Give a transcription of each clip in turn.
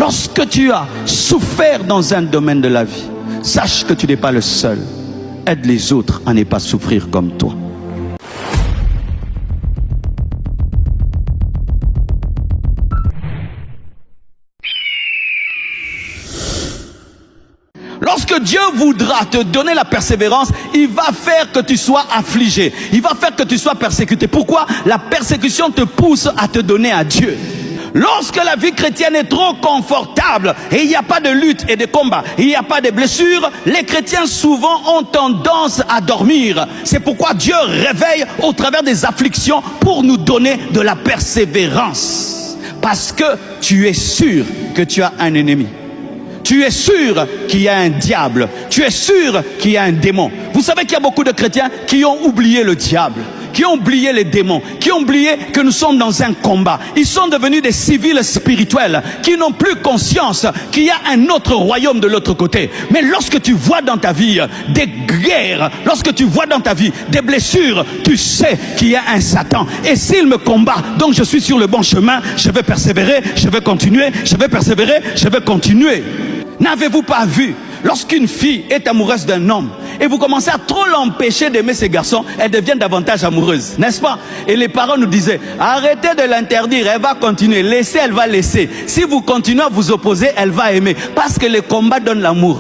Lorsque tu as souffert dans un domaine de la vie, sache que tu n'es pas le seul. Aide les autres à ne pas souffrir comme toi. Lorsque Dieu voudra te donner la persévérance, il va faire que tu sois affligé. Il va faire que tu sois persécuté. Pourquoi? La persécution te pousse à te donner à Dieu. Lorsque la vie chrétienne est trop confortable et il n'y a pas de lutte et de combat, il n'y a pas de blessures, les chrétiens souvent ont tendance à dormir. C'est pourquoi Dieu réveille au travers des afflictions pour nous donner de la persévérance. Parce que tu es sûr que tu as un ennemi. Tu es sûr qu'il y a un diable. Tu es sûr qu'il y a un démon. Vous savez qu'il y a beaucoup de chrétiens qui ont oublié le diable, qui ont oublié les démons, qui ont oublié que nous sommes dans un combat. Ils sont devenus des civils spirituels qui n'ont plus conscience qu'il y a un autre royaume de l'autre côté. Mais lorsque tu vois dans ta vie des guerres, lorsque tu vois dans ta vie des blessures, tu sais qu'il y a un Satan. Et s'il me combat, donc je suis sur le bon chemin, je vais persévérer, je vais continuer, je vais persévérer, je vais continuer. N'avez-vous pas vu, lorsqu'une fille est amoureuse d'un homme et vous commencez à trop l'empêcher d'aimer ces garçons, elle devient davantage amoureuse, n'est-ce pas? Et les parents nous disaient, arrêtez de l'interdire, elle va continuer, laissez, elle va laisser. Si vous continuez à vous opposer, elle va aimer, parce que le combat donne l'amour.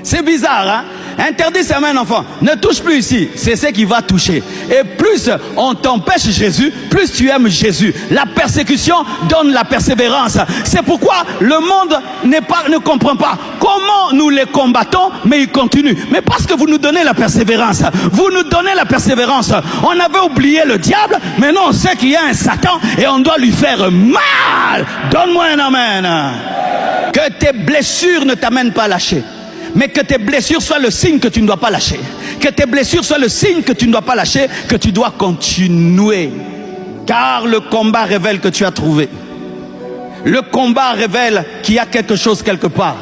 C'est bizarre, hein? Interdit sa main, enfant. Ne touche plus ici. C'est ce qui va toucher. Et plus on t'empêche Jésus, plus tu aimes Jésus. La persécution donne la persévérance. C'est pourquoi le monde ne comprend pas comment nous les combattons, mais ils continuent. Mais parce que vous nous donnez la persévérance. Vous nous donnez la persévérance. On avait oublié le diable, mais non, on sait qu'il y a un Satan et on doit lui faire mal. Donne-moi un amen. Que tes blessures ne t'amènent pas à lâcher. Mais que tes blessures soient le signe que tu ne dois pas lâcher. Que tes blessures soient le signe que tu ne dois pas lâcher, que tu dois continuer. Car le combat révèle que tu as trouvé. Le combat révèle qu'il y a quelque chose quelque part.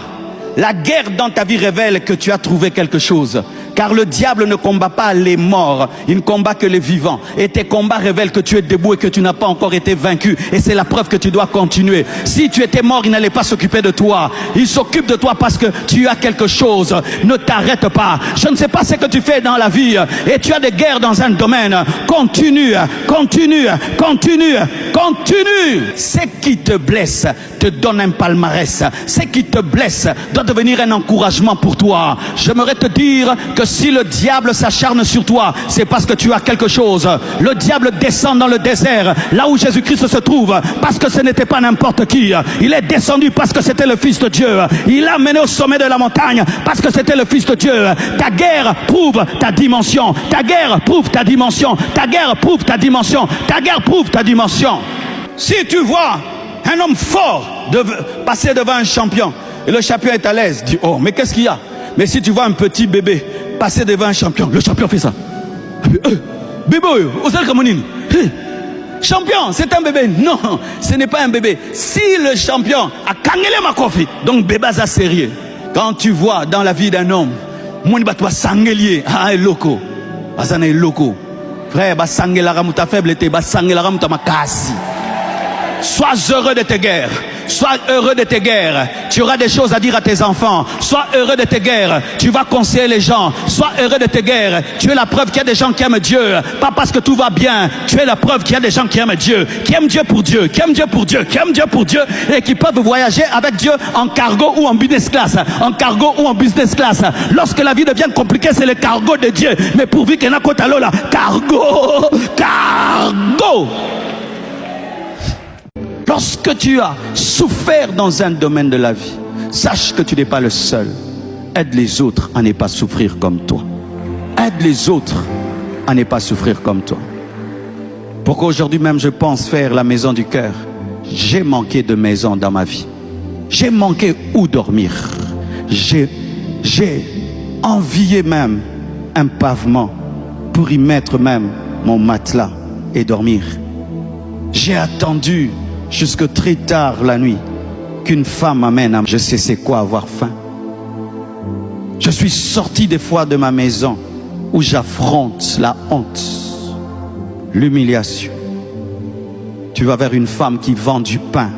La guerre dans ta vie révèle que tu as trouvé quelque chose. Car le diable ne combat pas les morts, il ne combat que les vivants. Et tes combats révèlent que tu es debout et que tu n'as pas encore été vaincu. Et c'est la preuve que tu dois continuer. Si tu étais mort, il n'allait pas s'occuper de toi. Il s'occupe de toi parce que tu as quelque chose. Ne t'arrête pas. Je ne sais pas ce que tu fais dans la vie et tu as des guerres dans un domaine. Continue, continue, continue, continue. Ce qui te blesse te donne un palmarès. Ce qui te blesse doit devenir un encouragement pour toi. J'aimerais te dire que si le diable s'acharne sur toi, c'est parce que tu as quelque chose. Le diable descend dans le désert, là où Jésus-Christ se trouve, parce que ce n'était pas n'importe qui. Il est descendu parce que c'était le Fils de Dieu. Il l'a mené au sommet de la montagne parce que c'était le Fils de Dieu. Ta guerre prouve ta dimension. Ta guerre prouve ta dimension. Ta guerre prouve ta dimension. Ta guerre prouve ta dimension. Si tu vois un homme fort passer devant un champion et le champion est à l'aise, dis oh, mais qu'est-ce qu'il y a? Mais si tu vois un petit bébé passer devant un champion, le champion fait ça. Bébé, champion, c'est un bébé. Non, ce n'est pas un bébé. Si le champion a kangele makofi, donc bébé ça sérieux. Quand tu vois dans la vie d'un homme, mon batwa sangelier, ah loko, azana loko. Frère, ba sangela ramuta faible te ba sangela ramuta makasi. Sois heureux de tes guerres. Sois heureux de tes guerres. Tu auras des choses à dire à tes enfants. Sois heureux de tes guerres. Tu vas conseiller les gens. Sois heureux de tes guerres. Tu es la preuve qu'il y a des gens qui aiment Dieu. Pas parce que tout va bien. Tu es la preuve qu'il y a des gens qui aiment Dieu. Qui aiment Dieu pour Dieu. Qui aiment Dieu pour Dieu. Qui aiment Dieu pour Dieu. Et qui peuvent voyager avec Dieu en cargo ou en business class. En cargo ou en business class. Lorsque la vie devient compliquée, c'est le cargo de Dieu. Mais pourvu qu'il y en a côté là, cargo. Cargo. Lorsque tu as souffert dans un domaine de la vie, sache que tu n'es pas le seul. Aide les autres à ne pas souffrir comme toi. Aide les autres à ne pas souffrir comme toi. Pourquoi aujourd'hui même je pense faire la maison du cœur? J'ai manqué de maison dans ma vie. J'ai manqué où dormir. J'ai envié même un pavement pour y mettre même mon matelas et dormir. J'ai attendu jusque très tard la nuit qu'une femme m'amène à je sais c'est quoi avoir faim. Je suis sorti des fois de ma maison où j'affronte la honte, l'humiliation. Tu vas vers une femme qui vend du pain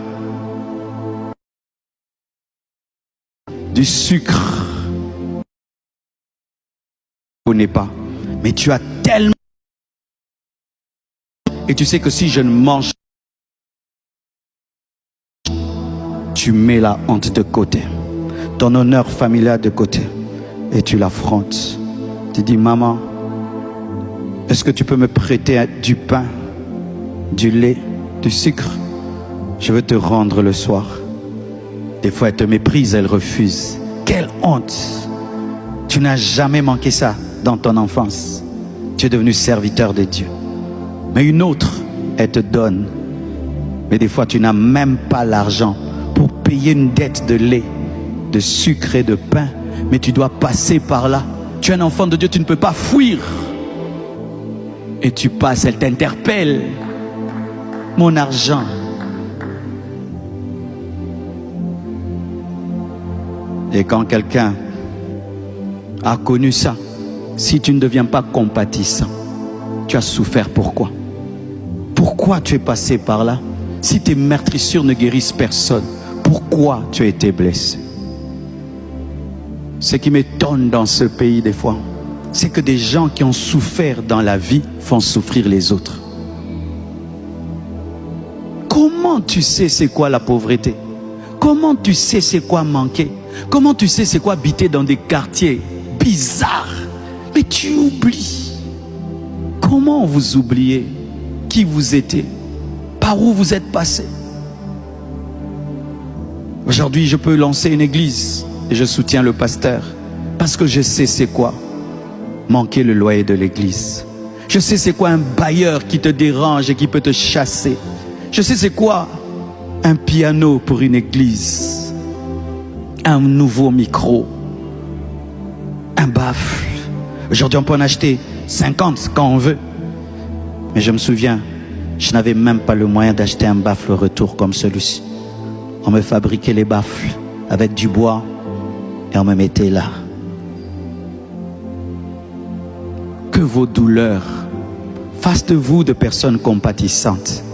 du sucre. Tu ne connais pas, mais tu as tellement. Et tu sais que si je ne mange, tu mets la honte de côté, ton honneur familial de côté, et tu l'affrontes. Tu dis, maman, est-ce que tu peux me prêter du pain, du lait, du sucre? Je veux te rendre le soir. Des fois, elle te méprise, elle refuse. Quelle honte! Tu n'as jamais manqué ça dans ton enfance. Tu es devenu serviteur de Dieu. Mais une autre, elle te donne. Mais des fois, tu n'as même pas l'argent pour payer une dette de lait, de sucre et de pain. Mais tu dois passer par là. Tu es un enfant de Dieu, tu ne peux pas fuir. Et tu passes, elle t'interpelle. Mon argent. Et quand quelqu'un a connu ça, si tu ne deviens pas compatissant, tu as souffert. Pourquoi? Pourquoi tu es passé par là? Si tes meurtrissures ne guérissent personne, pourquoi tu as été blessé? Ce qui m'étonne dans ce pays des fois, c'est que des gens qui ont souffert dans la vie font souffrir les autres. Comment tu sais c'est quoi la pauvreté? Comment tu sais c'est quoi manquer? Comment tu sais c'est quoi habiter dans des quartiers bizarres? Mais tu oublies. Comment vous oubliez qui vous étiez? Par où vous êtes passé? Aujourd'hui, je peux lancer une église et je soutiens le pasteur parce que je sais c'est quoi manquer le loyer de l'église. Je sais c'est quoi un bailleur qui te dérange et qui peut te chasser. Je sais c'est quoi un piano pour une église, un nouveau micro, un baffle. Aujourd'hui, on peut en acheter 50 quand on veut. Mais je me souviens, je n'avais même pas le moyen d'acheter un baffle retour comme celui-ci. On me fabriquait les baffles avec du bois et on me mettait là. Que vos douleurs fassent de vous de personnes compatissantes.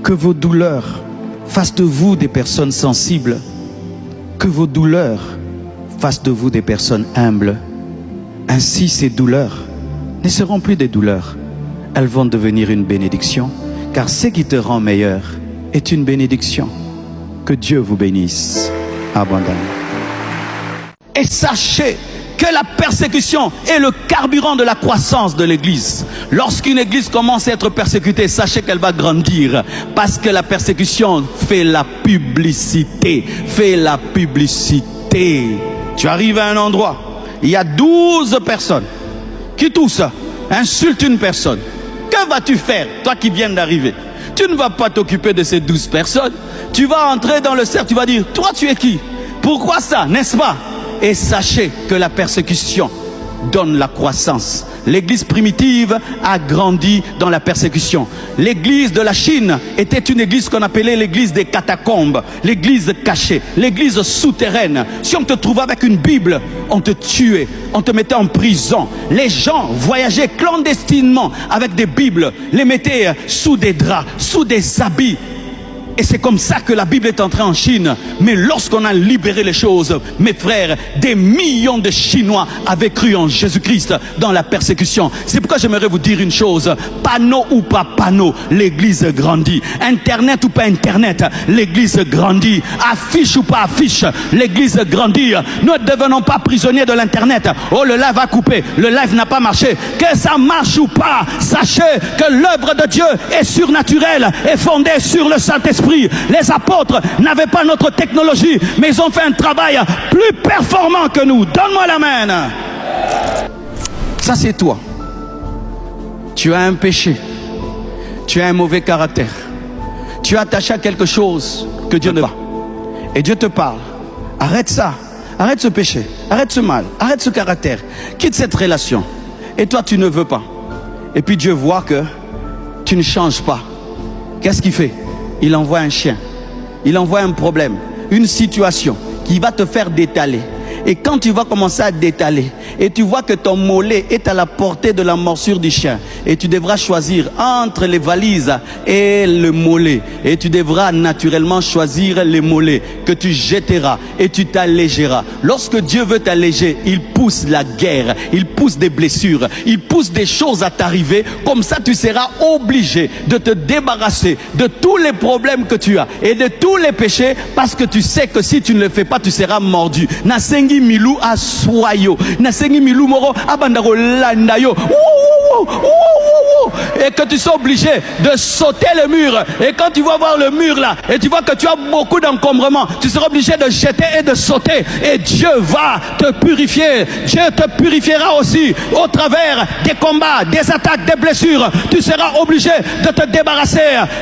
Que vos douleurs fassent de vous des personnes sensibles. Que vos douleurs fassent de vous des personnes humbles. Ainsi, ces douleurs ne seront plus des douleurs. Elles vont devenir une bénédiction. Car ce qui te rend meilleur est une bénédiction. Que Dieu vous bénisse abondamment. Et sachez que la persécution est le carburant de la croissance de l'église. Lorsqu'une église commence à être persécutée, sachez qu'elle va grandir. Parce que la persécution fait la publicité. Fait la publicité. Tu arrives à un endroit, il y a 12 personnes qui tous insultent une personne. Que vas-tu faire, toi qui viens d'arriver? Tu ne vas pas t'occuper de ces 12 personnes. Tu vas entrer dans le cercle, tu vas dire, toi tu es qui? Pourquoi ça, n'est-ce pas? Et sachez que la persécution donne la croissance. L'église primitive a grandi dans la persécution. L'église de la Chine était une église qu'on appelait l'église des catacombes, l'église cachée, l'église souterraine. Si on te trouvait avec une Bible, on te tuait, on te mettait en prison. Les gens voyageaient clandestinement avec des Bibles, les mettaient sous des draps, sous des habits. Et c'est comme ça que la Bible est entrée en Chine. Mais lorsqu'on a libéré les choses, mes frères, des millions de Chinois avaient cru en Jésus-Christ dans la persécution. C'est pourquoi j'aimerais vous dire une chose. Panneau ou pas panneau, l'église grandit. Internet ou pas internet, l'église grandit. Affiche ou pas affiche, l'église grandit. Ne devenons pas prisonniers de l'internet. Oh, le live a coupé, le live n'a pas marché. Que ça marche ou pas, sachez que l'œuvre de Dieu est surnaturelle et fondée sur le Saint-Esprit. Les apôtres n'avaient pas notre technologie, mais ils ont fait un travail plus performant que nous. Donne-moi la main. Ça, c'est toi. Tu as un péché. Tu as un mauvais caractère. Tu es attaché à quelque chose que Dieu ne veut pas. Et Dieu te parle. Arrête ça. Arrête ce péché. Arrête ce mal. Arrête ce caractère. Quitte cette relation. Et toi, tu ne veux pas. Et puis Dieu voit que tu ne changes pas. Qu'est-ce qu'il fait? Il envoie un chien, il envoie un problème, une situation qui va te faire détaler. Et quand tu vas commencer à détaler, et tu vois que ton mollet est à la portée de la morsure du chien, et tu devras choisir entre les valises et le mollet, et tu devras naturellement choisir les mollets que tu jetteras et tu t'allégeras. Lorsque Dieu veut t'alléger, il pousse la guerre, il pousse des blessures, il pousse des choses à t'arriver. Comme ça, tu seras obligé de te débarrasser de tous les problèmes que tu as et de tous les péchés, parce que tu sais que si tu ne le fais pas, tu seras mordu. Nasengi milou aswayo, nasengi milou moro abandaro landayo. Et que tu sois obligé de sauter le mur. Et quand tu vas voir le mur là, et tu vois que tu as beaucoup d'encombrements, tu seras obligé de jeter et de sauter. Et Dieu va te purifier. Dieu te purifiera aussi au travers des combats, des attaques, des blessures. Tu seras obligé de te débarrasser.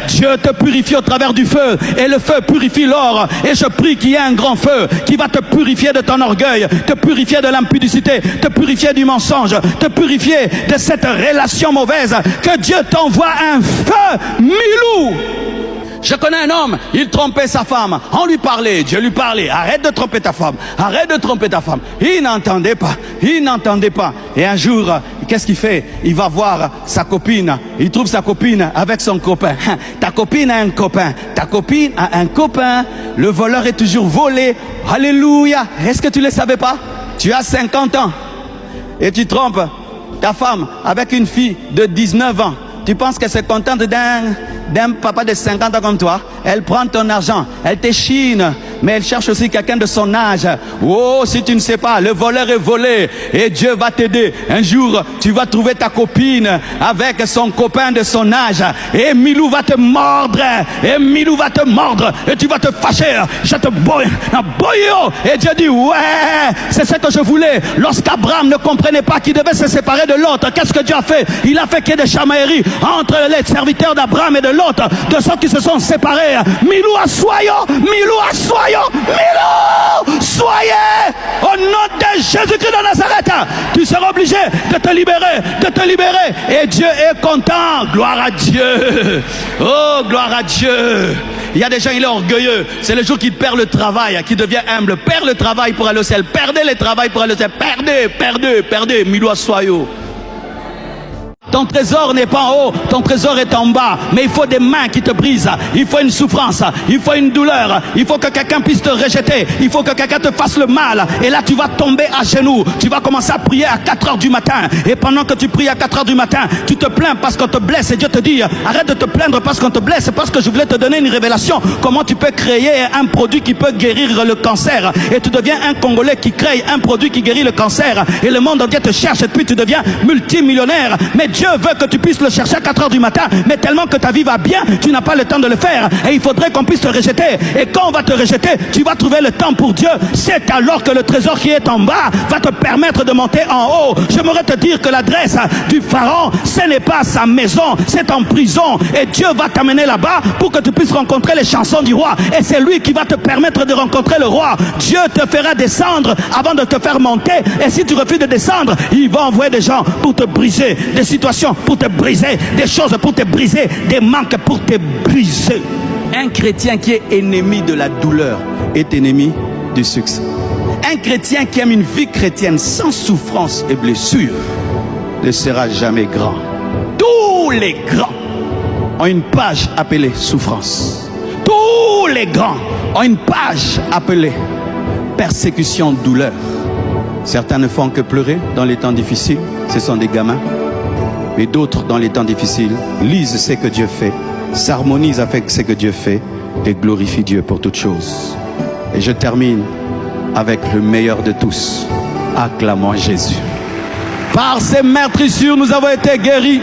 Dieu te purifie au travers du feu. Et le feu purifie l'or. Et je prie qu'il y ait un grand feu qui va te purifier de ton orgueil, te purifier de l'impudicité, te purifier du mensonge, te purifier de cette relation mauvaise. Que Dieu t'envoie un feu milou. Je connais un homme, il trompait sa femme. On lui parlait, Dieu lui parlait. Arrête de tromper ta femme, arrête de tromper ta femme. Il n'entendait pas, il n'entendait pas. Et un jour, qu'est-ce qu'il fait? Il va voir sa copine. Il trouve sa copine avec son copain. Ta copine a un copain, ta copine a un copain. Le voleur est toujours volé. Alléluia. Est-ce que tu ne le savais pas? Tu as 50 ans et tu trompes ta femme avec une fille de 19 ans. Tu penses qu'elle s'est contente d'un papa de 50 ans comme toi? Elle prend ton argent, elle t'échine, mais elle cherche aussi quelqu'un de son âge. Oh, si tu ne sais pas, le voleur est volé et Dieu va t'aider. Un jour, tu vas trouver ta copine avec son copain de son âge et Milou va te mordre, et Milou va te mordre et tu vas te fâcher. Je te boye, et Dieu dit, ouais, c'est ce que je voulais. Lorsqu'Abraham ne comprenait pas qu'il devait se séparer de l'autre, qu'est-ce que Dieu a fait? Il a fait qu'il y ait des chamailleries entre les serviteurs d'Abraham et de l'autre, de ceux qui se sont séparés. Milou assoyo, Milou assoyo, Milou, soyez au nom de Jésus-Christ de Nazareth. Tu seras obligé de te libérer, et Dieu est content. Gloire à Dieu. Oh, gloire à Dieu. Il y a des gens, il est orgueilleux. C'est le jour qu'il perd le travail, qu'il devient humble. Perd le travail pour aller au ciel. Perdez le travail pour aller au ciel. Perdez. Milou assoyo. Ton trésor n'est pas en haut, ton trésor est en bas. Mais il faut des mains qui te brisent. Il faut une souffrance, il faut une douleur. Il faut que quelqu'un puisse te rejeter. Il faut que quelqu'un te fasse le mal. Et là, tu vas tomber à genoux. Tu vas commencer à prier à 4 heures du matin. Et pendant que tu pries à 4 heures du matin, tu te plains parce qu'on te blesse. Et Dieu te dit, arrête de te plaindre parce qu'on te blesse. Parce que je voulais te donner une révélation. Comment tu peux créer un produit qui peut guérir le cancer. Et tu deviens un Congolais qui crée un produit qui guérit le cancer. Et le monde entier te cherche. Et puis tu deviens multimillionnaire. Mais Dieu veut que tu puisses le chercher à 4 heures du matin, mais tellement que ta vie va bien, tu n'as pas le temps de le faire. Et il faudrait qu'on puisse te rejeter. Et quand on va te rejeter, tu vas trouver le temps pour Dieu. C'est alors que le trésor qui est en bas va te permettre de monter en haut. J'aimerais te dire que l'adresse du pharaon, ce n'est pas sa maison, c'est en prison. Et Dieu va t'amener là-bas pour que tu puisses rencontrer les chansons du roi. Et c'est lui qui va te permettre de rencontrer le roi. Dieu te fera descendre avant de te faire monter. Et si tu refuses de descendre, il va envoyer des gens pour te briser, des situations pour te briser, des choses pour te briser, des manques pour te briser. Un chrétien qui est ennemi de la douleur est ennemi du succès. Un chrétien qui aime une vie chrétienne sans souffrance et blessure ne sera jamais grand. Tous les grands ont une page appelée souffrance. Tous les grands ont une page appelée persécution, douleur. Certains ne font que pleurer dans les temps difficiles, ce sont des gamins. Mais d'autres, dans les temps difficiles, lisent ce que Dieu fait, s'harmonisent avec ce que Dieu fait et glorifient Dieu pour toutes choses. Et je termine avec le meilleur de tous. Acclamons Jésus. Par ses meurtrissures, nous avons été guéris.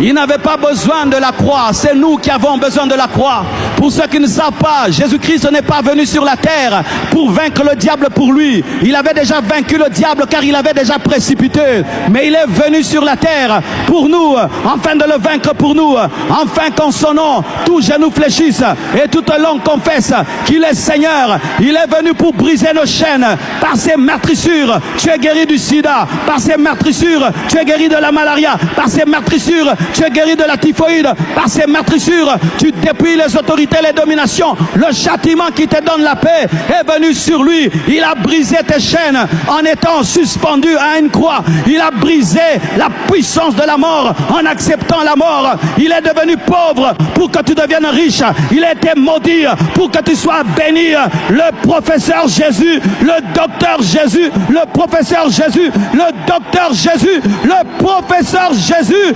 Il n'avait pas besoin de la croix, c'est nous qui avons besoin de la croix. Pour ceux qui ne savent pas, Jésus-Christ n'est pas venu sur la terre pour vaincre le diable pour lui. Il avait déjà vaincu le diable car il avait déjà précipité. Mais il est venu sur la terre pour nous, afin de le vaincre pour nous. Enfin qu'en son nom, tout genou fléchisse et toute langue confesse qu'il est Seigneur. Il est venu pour briser nos chaînes. Par ses meurtrissures, tu es guéri du sida. Par ses meurtrissures, tu es guéri de la malaria. Par ses meurtrissures, Tu es guéri de la typhoïde. Par ces meurtrissures, tu dépouilles les autorités, les dominations. Le châtiment qui te donne la paix est venu sur lui. Il a brisé tes chaînes en étant suspendu à une croix. Il a brisé la puissance de la mort en acceptant la mort. Il est devenu pauvre pour que tu deviennes riche. Il a été maudit pour que tu sois béni. Le professeur Jésus, le docteur Jésus, le professeur Jésus, le docteur Jésus, le professeur Jésus.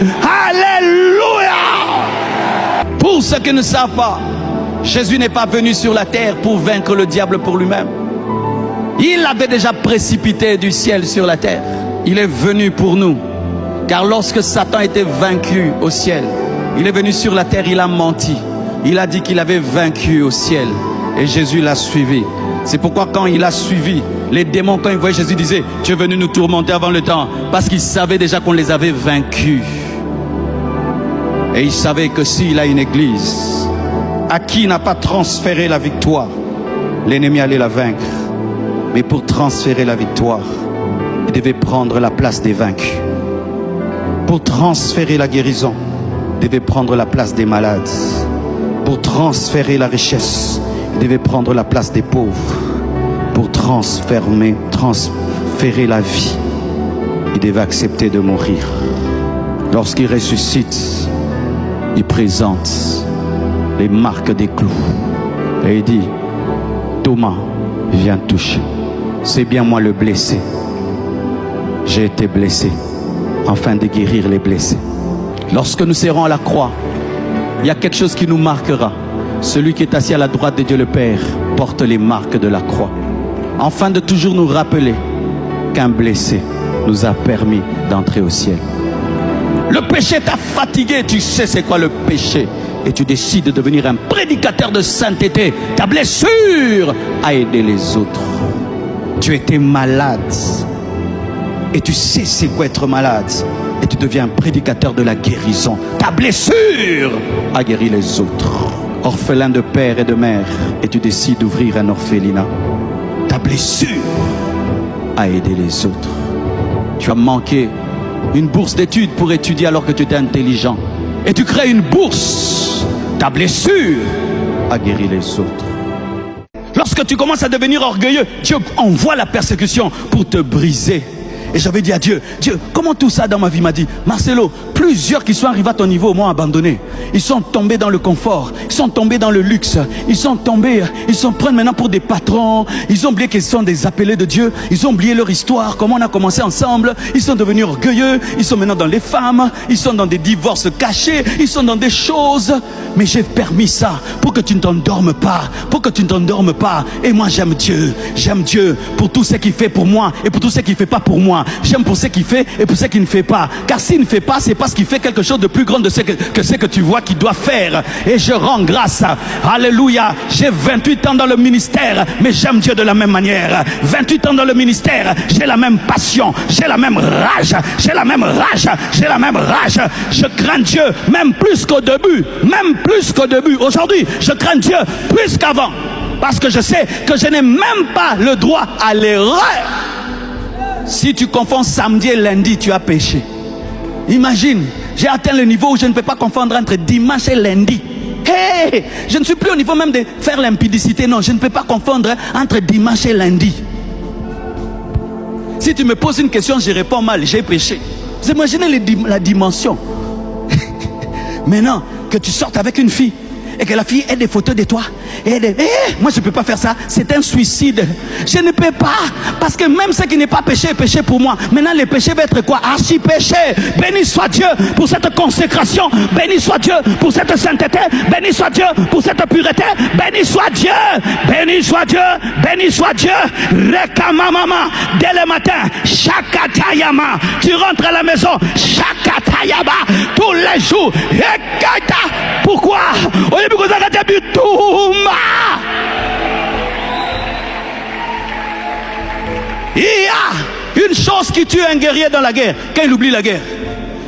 Alléluia! Pour ceux qui ne savent pas, Jésus n'est pas venu sur la terre pour vaincre le diable pour lui-même. Il avait déjà précipité du ciel sur la terre. Il est venu pour nous. Car lorsque Satan était vaincu au ciel, il est venu sur la terre, il a menti. Il a dit qu'il avait vaincu au ciel. Et Jésus l'a suivi. C'est pourquoi quand il a suivi, les démons, quand ils voyaient Jésus, disaient: tu es venu nous tourmenter avant le temps. Parce qu'ils savaient déjà qu'on les avait vaincus. Et il savait que s'il a une église à qui il n'a pas transféré la victoire, l'ennemi allait la vaincre. Mais pour transférer la victoire, il devait prendre la place des vaincus. Pour transférer la guérison, il devait prendre la place des malades. Pour transférer la richesse, il devait prendre la place des pauvres. Pour transférer la vie, il devait accepter de mourir. Lorsqu'il ressuscite, il présente les marques des clous. Et il dit: Thomas, viens toucher. C'est bien moi le blessé. J'ai été blessé afin de guérir les blessés. Lorsque nous serons à la croix, il y a quelque chose qui nous marquera. Celui qui est assis à la droite de Dieu le Père porte les marques de la croix, afin de toujours nous rappeler qu'un blessé nous a permis d'entrer au ciel. Le péché t'a fatigué, tu sais c'est quoi le péché, et tu décides de devenir un prédicateur de sainteté. Ta blessure a aidé les autres. Tu étais malade et tu sais c'est quoi être malade, et tu deviens un prédicateur de la guérison. Ta blessure a guéri les autres. Orphelin de père et de mère, et tu décides d'ouvrir un orphelinat. Ta blessure a aidé les autres. Tu as manqué une bourse d'études pour étudier alors que tu étais intelligent, et tu crées une bourse. Ta blessure a guéri les autres. Lorsque tu commences à devenir orgueilleux, Dieu envoie la persécution pour te briser. Et j'avais dit à Dieu: Dieu, comment tout ça dans ma vie? M'a dit: Marcelo, plusieurs qui sont arrivés à ton niveau m'ont abandonné. Ils sont tombés dans le confort, ils sont tombés dans le luxe, ils sont tombés, ils sont pris maintenant pour des patrons. Ils ont oublié qu'ils sont des appelés de Dieu. Ils ont oublié leur histoire, comment on a commencé ensemble. Ils sont devenus orgueilleux, ils sont maintenant dans les femmes, ils sont dans des divorces cachés, ils sont dans des choses. Mais j'ai permis ça pour que tu ne t'endormes pas, pour que tu ne t'endormes pas. Et moi j'aime Dieu pour tout ce qu'il fait pour moi et pour tout ce qu'il ne fait pas pour moi. J'aime pour ce qu'il fait et pour ce qu'il ne fait pas. Car s'il ne fait pas, c'est parce qu'il fait quelque chose de plus grand de ce que tu vois qu'il doit faire. Et je rends grâce. Alléluia. J'ai 28 ans dans le ministère, mais j'aime Dieu de la même manière. 28 ans dans le ministère, j'ai la même passion, j'ai la même rage, j'ai la même rage, j'ai la même rage. Je crains Dieu même plus qu'au début, même plus qu'au début. Aujourd'hui, je crains Dieu plus qu'avant, parce que je sais que je n'ai même pas le droit à l'erreur. Si tu confonds samedi et lundi, tu as péché. Imagine, j'ai atteint le niveau où je ne peux pas confondre entre dimanche et lundi. Hey, je ne suis plus au niveau même de faire l'impudicité. Non, je ne peux pas confondre entre dimanche et lundi. Si tu me poses une question, je réponds mal, j'ai péché. Vous imaginez la dimension. Maintenant, que tu sortes avec une fille et que la fille ait des photos de toi et elle dit: moi je ne peux pas faire ça, c'est un suicide. Je ne peux pas, parce que même ce qui n'est pas péché est péché pour moi. Maintenant le péché va être quoi? Archi péché. Béni soit Dieu pour cette consécration, béni soit Dieu pour cette sainteté, béni soit Dieu pour cette pureté, béni soit Dieu, béni soit Dieu, béni soit Dieu. Rekamamama, dès le matin, Shakatayama, tu rentres à la maison, Shakatayaba, tous les jours. Pourquoi? Il y a une chose qui tue un guerrier dans la guerre: quand il oublie la guerre.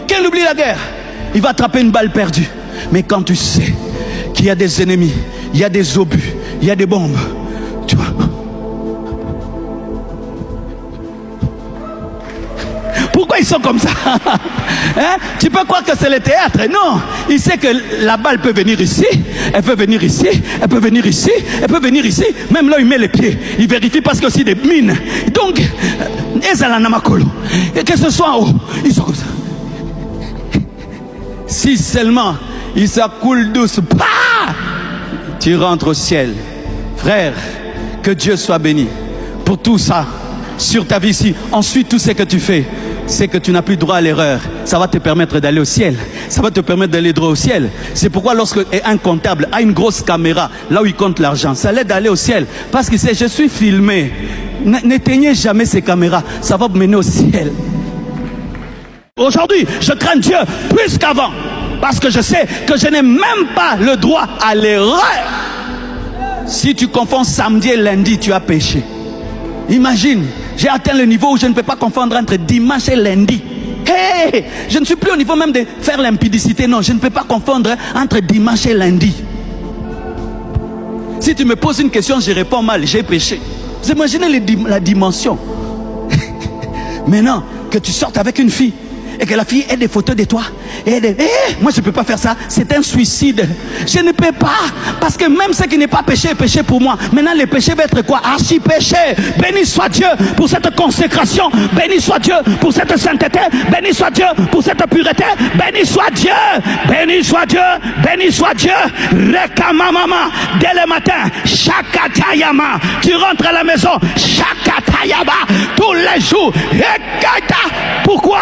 Quand il oublie la guerre, il va attraper une balle perdue. Mais quand tu sais qu'il y a des ennemis, il y a des obus, il y a des bombes, tu vois. Pourquoi Pourquoi ils sont comme ça? Hein? Tu peux croire que c'est le théâtre. Non, il sait que la balle peut venir ici, elle peut venir ici, elle peut venir ici, elle peut venir ici. Même là, il met les pieds. Il vérifie parce que c'est des mines. Donc, et que ce soit en haut, ils sont comme ça. Si seulement il s'accoule douce, tu rentres au ciel. Frère, que Dieu soit béni pour tout ça sur ta vie ici. Ensuite, tout ce que tu fais, c'est que tu n'as plus droit à l'erreur. Ça va te permettre d'aller au ciel. Ça va te permettre d'aller droit au ciel. C'est pourquoi lorsque un comptable a une grosse caméra, là où il compte l'argent, ça l'aide d'aller au ciel. Parce qu'il sait, je suis filmé. N'éteignez jamais ces caméras. Ça va vous mener au ciel. Aujourd'hui, je crains Dieu plus qu'avant. Parce que je sais que je n'ai même pas le droit à l'erreur. Si tu confonds samedi et lundi, tu as péché. Imagine, j'ai atteint le niveau où je ne peux pas confondre entre dimanche et lundi. Hey, je ne suis plus au niveau même de faire l'impudicité. Non, je ne peux pas confondre entre dimanche et lundi. Si tu me poses une question, je réponds mal, j'ai péché. Vous imaginez la dimension. Maintenant, que tu sortes avec une fille et que la fille ait des photos de toi. Moi, je ne peux pas faire ça. C'est un suicide. Je ne peux pas. Parce que même ce qui n'est pas péché est péché pour moi. Maintenant, le péché va être quoi? Archi-péché. Béni soit Dieu pour cette consécration. Béni soit Dieu pour cette sainteté. Béni soit Dieu pour cette pureté. Béni soit Dieu. Béni soit Dieu. Béni soit Dieu. Rekamamama. Dès le matin, Shakatayama. Tu rentres à la maison. Shakatayama. Tous les jours. Pourquoi?